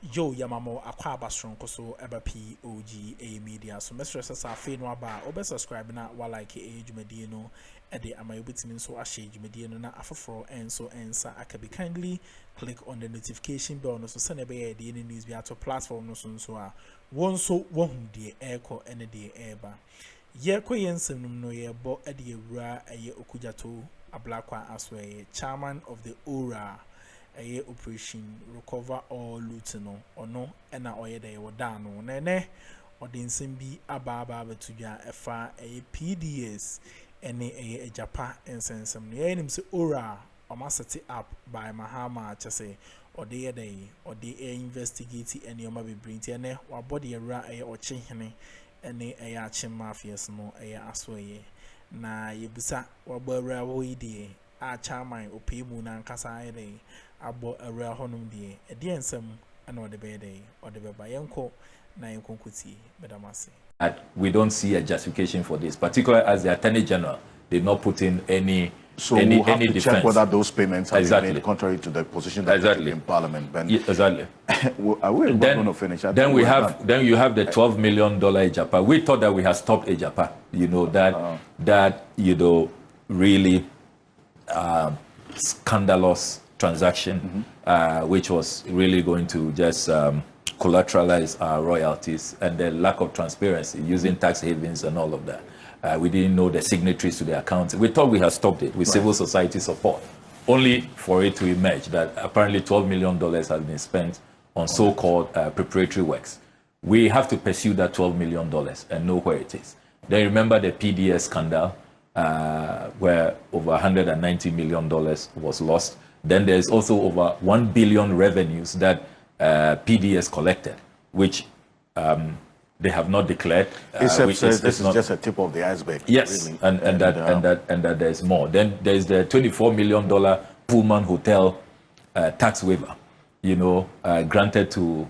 Yo Yamamo Aquaba strong so eba POG Media. So Mr. Sasa fe no aba obe subscribe na wa like AGYAPA no ede amayobetimi so ahye AGYAPA na afoforo enso ensa akabi kindly click on the notification bell no so send be the news bi ato platform no so a won so wohu de eko ene de eba ye koyensem no ye bo ede ewura eye Okudze ablakwa aswe chairman of the ORA operation recover all loot no ono ena oyede wodan no nene odinsem bi aba betudwa efa PDS ene AGYAPA ensensem no yenim se ora omaseti up by Mahama chese ode investigate ene oma bebrinti ene wabodi era Okyehene ene achim mafias no asoye na yebusa wabora woide a chairman opemu na nkasa ede abo era honum die ensem ana ode bede ode beba yenko na yenkonkuti bedamase. We don't see a justification for this, particularly as the Attorney General did not put in any. So we'll have to defense. check whether those payments have been made contrary to the position that in Parliament. Ben, exactly. We're going to finish. Then you have the $12 million AGYAPA. We thought that we had stopped AGYAPA. You know that really scandalous transaction, which was really going to just collateralize our royalties, and the lack of transparency using tax havens and all of that. We didn't know the signatories to the accounts. We thought we had stopped it with civil society support, only for it to emerge that apparently $12 million has been spent on so-called preparatory works. We have to pursue that $12 million and know where it is. Then remember the PDS scandal, where over $190 million was lost. Then there's also over 1 billion revenues that PDS collected, which they have not declared. Except this is just a tip of the iceberg. Yes, really. and that there's more. Then there's the $24 million Pullman Hotel tax waiver, granted to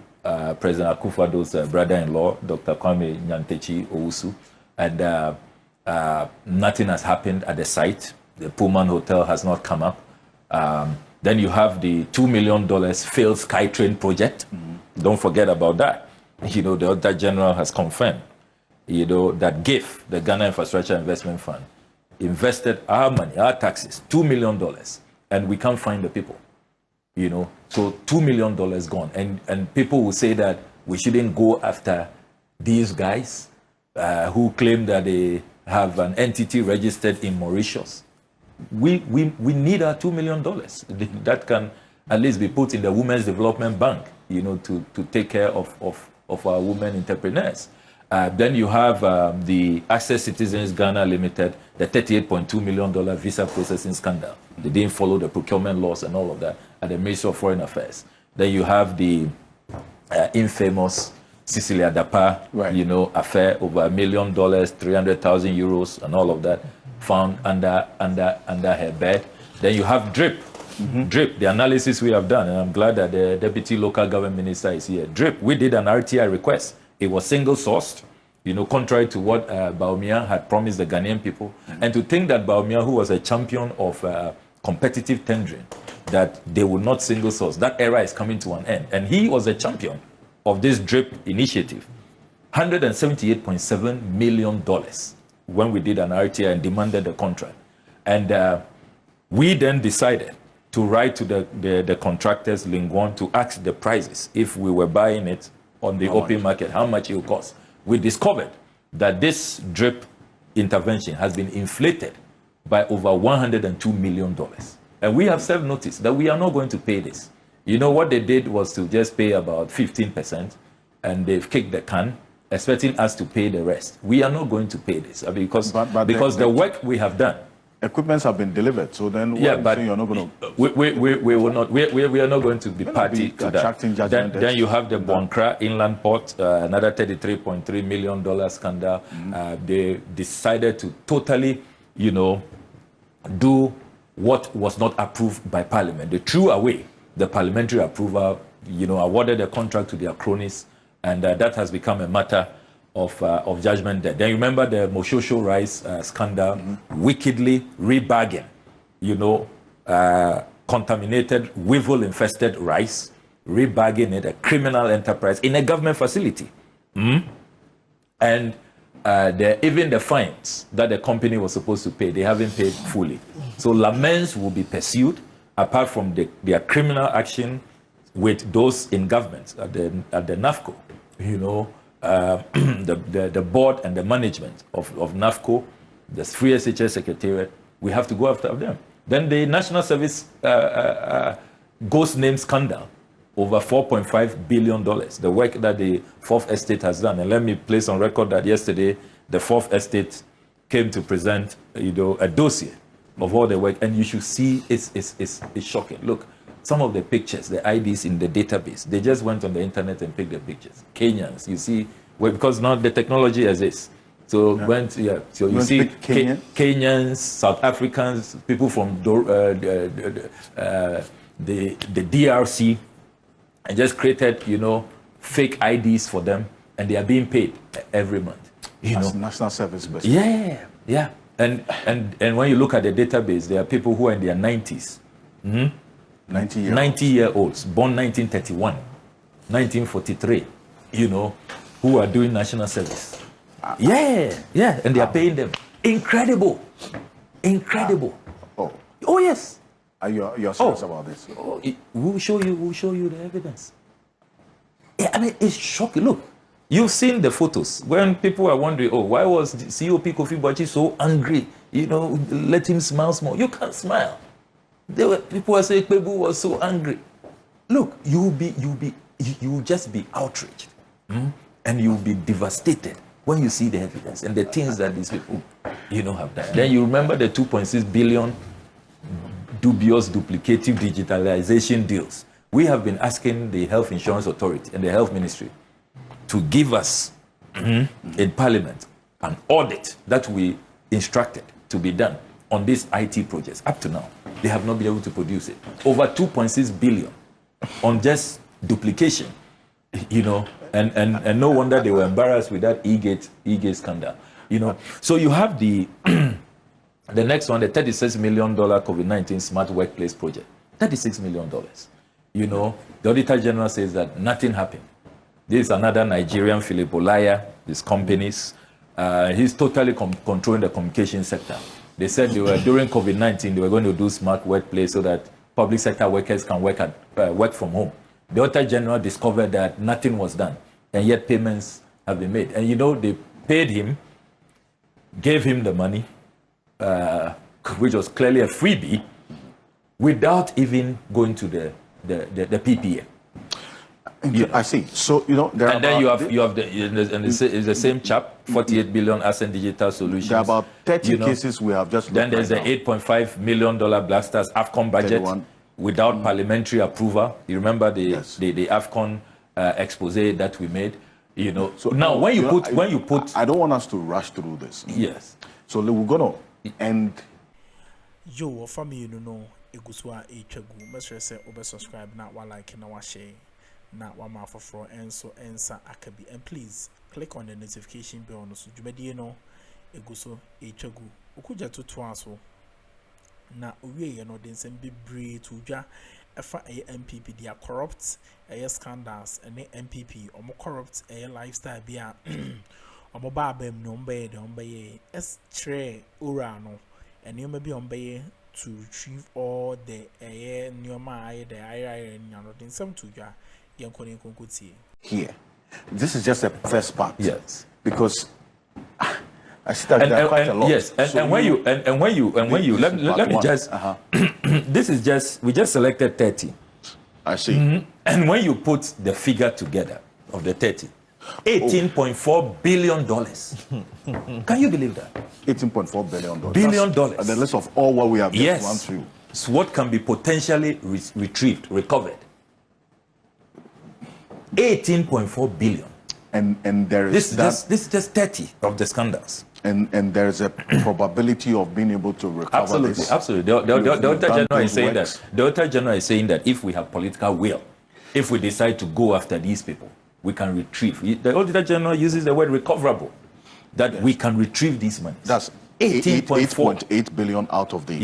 President Akuffo's brother-in-law, Dr. Kwame Nyantechi Owusu, and nothing has happened at the site. The Pullman Hotel has not come up. Then you have the $2 million failed SkyTrain project. Don't forget about that. The Auditor General has confirmed, that GIF, the Ghana Infrastructure Investment Fund, invested our money, our taxes, $2 million, and we can't find the people. So $2 million gone, and people will say that we shouldn't go after these guys who claim that they have an entity registered in Mauritius. We need our $2 million that can at least be put in the Women's Development Bank, to take care of our women entrepreneurs. Then you have the Access Citizens Ghana Limited, the $38.2 million visa processing scandal. They didn't follow the procurement laws and all of that at the Ministry of Foreign Affairs. Then you have the infamous Cecilia Dapa, affair, over $1 million, 300,000 euros, and all of that found under her bed. Then you have DRIP. DRIP, the analysis we have done, and I'm glad that the Deputy Local Government Minister is here. DRIP, we did an RTI request. It was single-sourced, contrary to what Bawumia had promised the Ghanaian people. And to think that Bawumia, who was a champion of competitive tendering, that they would not single-source. That era is coming to an end. And he was a champion of this DRIP initiative. $178.7 million when we did an RTI and demanded the contract. And we then decided to write to the contractors, Lingwan, to ask the prices if we were buying it on the open market, how much it would cost. We discovered that this DRIP intervention has been inflated by over $102 million. And we have served notice that we are not going to pay this. What they did was to just pay about 15%, and they've kicked the can, expecting us to pay the rest. We are not going to pay this because the work we have done. Equipments have been delivered, so then but you're not going to. We will not. We are not going to be party to that. Then you have the Bonkra Inland Port, another $33.3 million scandal. They decided to totally, do what was not approved by Parliament. They threw away the parliamentary approval. Awarded the contract to their cronies, and that has become a matter of judgment there. Then remember the Moshosho rice scandal, wickedly rebargained, contaminated, weevil-infested rice, rebagging it, a criminal enterprise in a government facility. And even the fines that the company was supposed to pay, they haven't paid fully. So laments will be pursued apart from their criminal action with those in government at the NAFCO. You know, the board and the management of NAFCO, the 3 SHS Secretariat, we have to go after them. Then the National Service ghost name scandal, over $4.5 billion, the work that the 4th Estate has done. And let me place on record that yesterday, the 4th Estate came to present, you know, a dossier of all the work, and you should see it's shocking. Look, some of the pictures, the IDs in the database, they just went on the internet and picked the pictures. Kenyans, you see, well, because now the technology exists. So so you see Kenyans, South Africans, people from the DRC, and just created, you know, fake IDs for them, and they are being paid every month. You know, national service based. Yeah. And when you look at the database, there are people who are in their 90s. 90-year-olds, born 1931, 1943, you know, who are doing national service. And they are paying them. Incredible. Oh yes. You're serious about this? We'll show you the evidence. I mean, it's shocking. Look, you've seen the photos when people are wondering, why was COP Kofi Boakye so angry? You know, let him smile small. You can't smile. People were saying Kpebu was so angry. Look, you'll just be outraged, and you'll be devastated when you see the evidence and the things that these people, you know, have done. Then you remember the 2.6 billion dubious duplicative digitalization deals. We have been asking the Health Insurance Authority and the Health Ministry to give us in Parliament an audit that we instructed to be done on these IT projects. Up to now, they have not been able to produce it. Over 2.6 billion on just duplication, you know, and no wonder they were embarrassed with that e-gate scandal, you know. So you have the the next one, the $36 million COVID-19 Smart Workplace Project. $36 million. You know, the Auditor General says that nothing happened. This is another Nigerian, Philip Olaya, these companies. He's totally controlling the communication sector. They said they were, during COVID-19, they were going to do smart workplace so that public sector workers can work from home. The Auditor General discovered that nothing was done, and yet payments have been made. And you know, they paid him, gave him the money, which was clearly a freebie, without even going to the PPA. I see. So, you know, and then you have the same chap, 48 billion Ascent Digital Solutions. There are about 30 cases we have just. Then there's the $8.5 million Black Stars AFCON budget without parliamentary approval. You remember the AFCON expose that we made. You know. So now when you put, I don't want us to rush through this. Yes. So we're gonna end. Yo, for me, you know, Eguswa Echegu. Make sure you say subscribe now, while like na share. Na wama for and so ensa akabi, and please click on the notification bell on so jumedi no eguso echegu okuja to twaso na owie ye no den sem bebre to dwa efa MPP dia corrupt scandals and MPP omo corrupt lifestyle bia omo ba bam no mbe de ombe es tre ora no and you may be ombe to retrieve all the nyoma the no den sem to dwa. Here, this is just the first part. Yes, because I see that there are quite a lot. Yes, and when you let me just this is just we just selected 30. I see. And when you put the figure together of the 30, $18.4 billion. Can you believe that? $18.4 billion. Billion dollars. At the list of all what we have just run through. So what can be potentially recovered? 18.4 billion. And there is this is just 30 of the scandals. And there is a probability of being able to recover this. Absolutely. The Auditor General is saying that. The Auditor General is saying that if we have political will, if we decide to go after these people, we can retrieve. The Auditor General uses the word recoverable, that we can retrieve these money. That's 8.8 billion out of the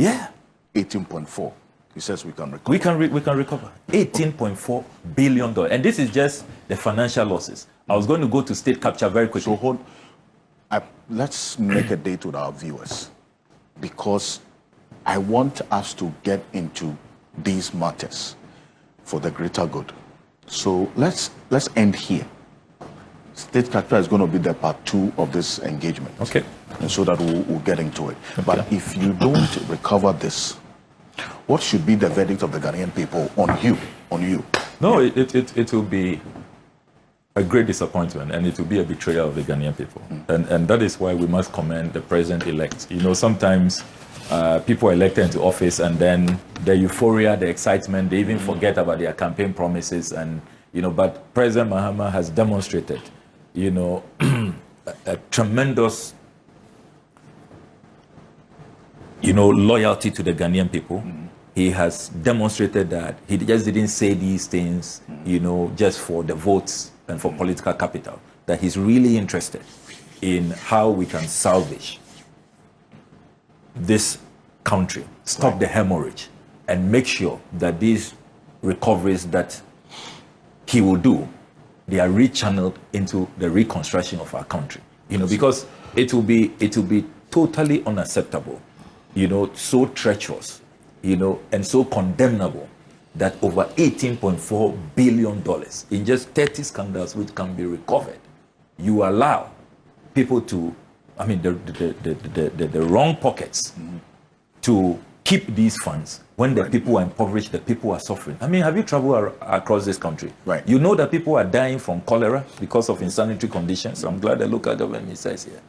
18.4. He says we can recover. We can recover $18.4 billion. And this is just the financial losses. I was going to go to state capture very quickly. So let's make a date with our viewers, because I want us to get into these matters for the greater good. So let's end here. State capture is going to be the part 2 of this engagement. Okay. And so that we'll get into it. Okay. But if you don't recover this, what should be the verdict of the Ghanaian people on you? No, it will be a great disappointment, and it will be a betrayal of the Ghanaian people. And that is why we must commend the president-elect. You know, sometimes people are elected into office, and then the euphoria, the excitement, they even forget about their campaign promises. And, you know, but President Mahama has demonstrated, you know, a tremendous, you know, loyalty to the Ghanaian people. He has demonstrated that he just didn't say these things, you know, just for the votes and for political capital, that he's really interested in how we can salvage this country, stop the hemorrhage, and make sure that these recoveries that he will do, they are rechanneled into the reconstruction of our country. You know, because it will be totally unacceptable, you know, so treacherous, you know, and so condemnable that over $18.4 billion in just 30 scandals which can be recovered, you allow people to, I mean, the wrong pockets to keep these funds when the people are impoverished, the people are suffering. I mean, have you traveled across this country? Right. You know that people are dying from cholera because of insanitary conditions. I'm glad the local government says here.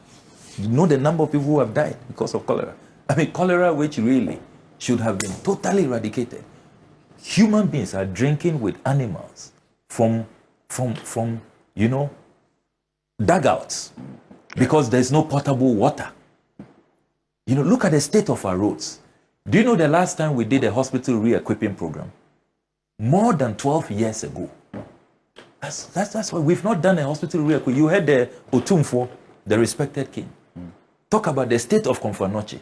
You know the number of people who have died because of cholera. I mean, cholera, which really should have been totally eradicated. Human beings are drinking with animals from you know, dugouts because there's no potable water. You know, look at the state of our roads. Do you know the last time we did a hospital re-equipping program? More than 12 years ago. That's why we've not done a hospital re-equipping. You heard the Otumfo, the respected king, talk about the state of Komfanoche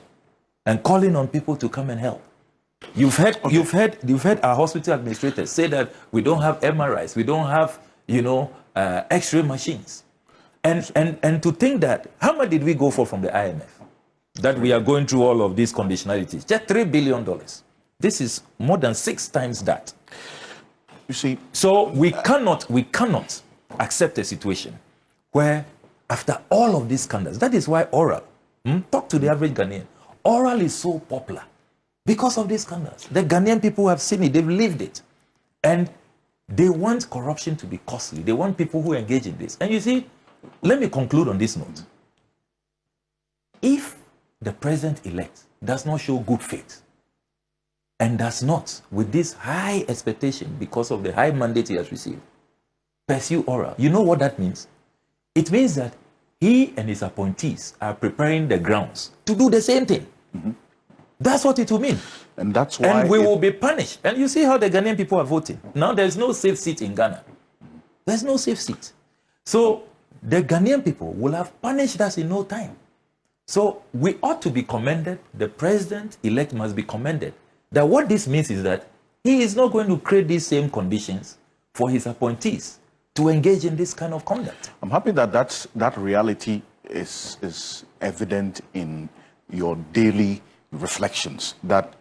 and calling on people to come and help. You've heard our hospital administrators say that we don't have MRIs, we don't have, you know, X-ray machines, and to think that how much did we go for from the IMF? That we are going through all of these conditionalities, just $3 billion. This is more than 6 times that. You see, so we cannot accept a situation where after all of these scandals, that is why oral, talk to the average Ghanaian, oral is so popular. Because of these scandals. The Ghanaian people have seen it, they've lived it. And they want corruption to be costly. They want people who engage in this. And you see, let me conclude on this note. If the president-elect does not show good faith and does not, with this high expectation because of the high mandate he has received, pursue oral, you know what that means? It means that he and his appointees are preparing the grounds to do the same thing. That's what it will mean. And that's why... And we will be punished. And you see how the Ghanaian people are voting. Now there's no safe seat in Ghana. There's no safe seat. So the Ghanaian people will have punished us in no time. So we ought to be commended. The president-elect must be commended. That what this means is that he is not going to create these same conditions for his appointees to engage in this kind of conduct. I'm happy that that reality is evident in your daily reflections, that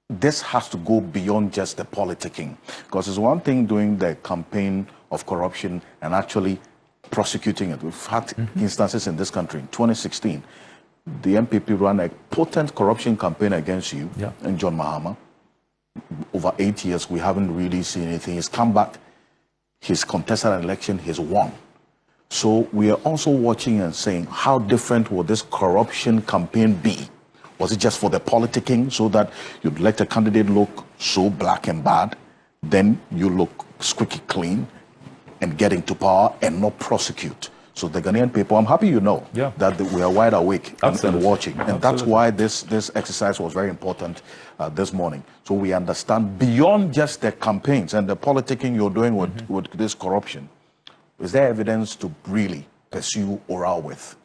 this has to go beyond just the politicking. Because it's one thing doing the campaign of corruption and actually prosecuting it. We've had instances in this country. In 2016, the MPP ran a potent corruption campaign against you and John Mahama. Over 8 years, we haven't really seen anything. He's come back, he's contested an election, he's won. So we are also watching and saying, how different will this corruption campaign be? Was it just for the politicking, so that you'd let a candidate look so black and bad, then you look squeaky clean and get into power and not prosecute? So the Ghanaian people, I'm happy you know that we are wide awake and watching. And that's why this exercise was very important this morning. So we understand beyond just the campaigns and the politicking you're doing with this corruption, is there evidence to really pursue oral with?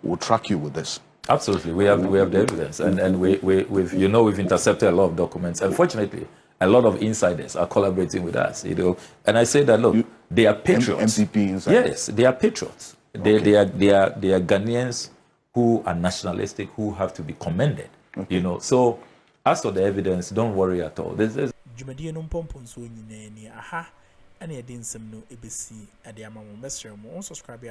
We'll track you with this. Absolutely, we have the evidence, and we've intercepted a lot of documents. Unfortunately, a lot of insiders are collaborating with us, And I say that look, they are patriots. MPP insiders. Yes, they are patriots. Okay. They are Ghanaians who are nationalistic, who have to be commended. Okay. So as for the evidence, don't worry at all. And I didn't some no ABC at the amount of subscribe,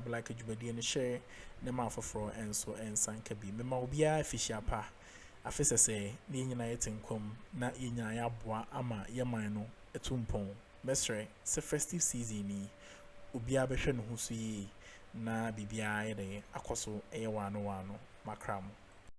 like a jubadi and share the mouth for and so and sanka be. Mema ubia fisher pa. A face say, the uniting come, na inya yabwa ama yamano, a tumpon. Mestre, se festive season ni ubia beshen husi na bibia de akoso e wano makram.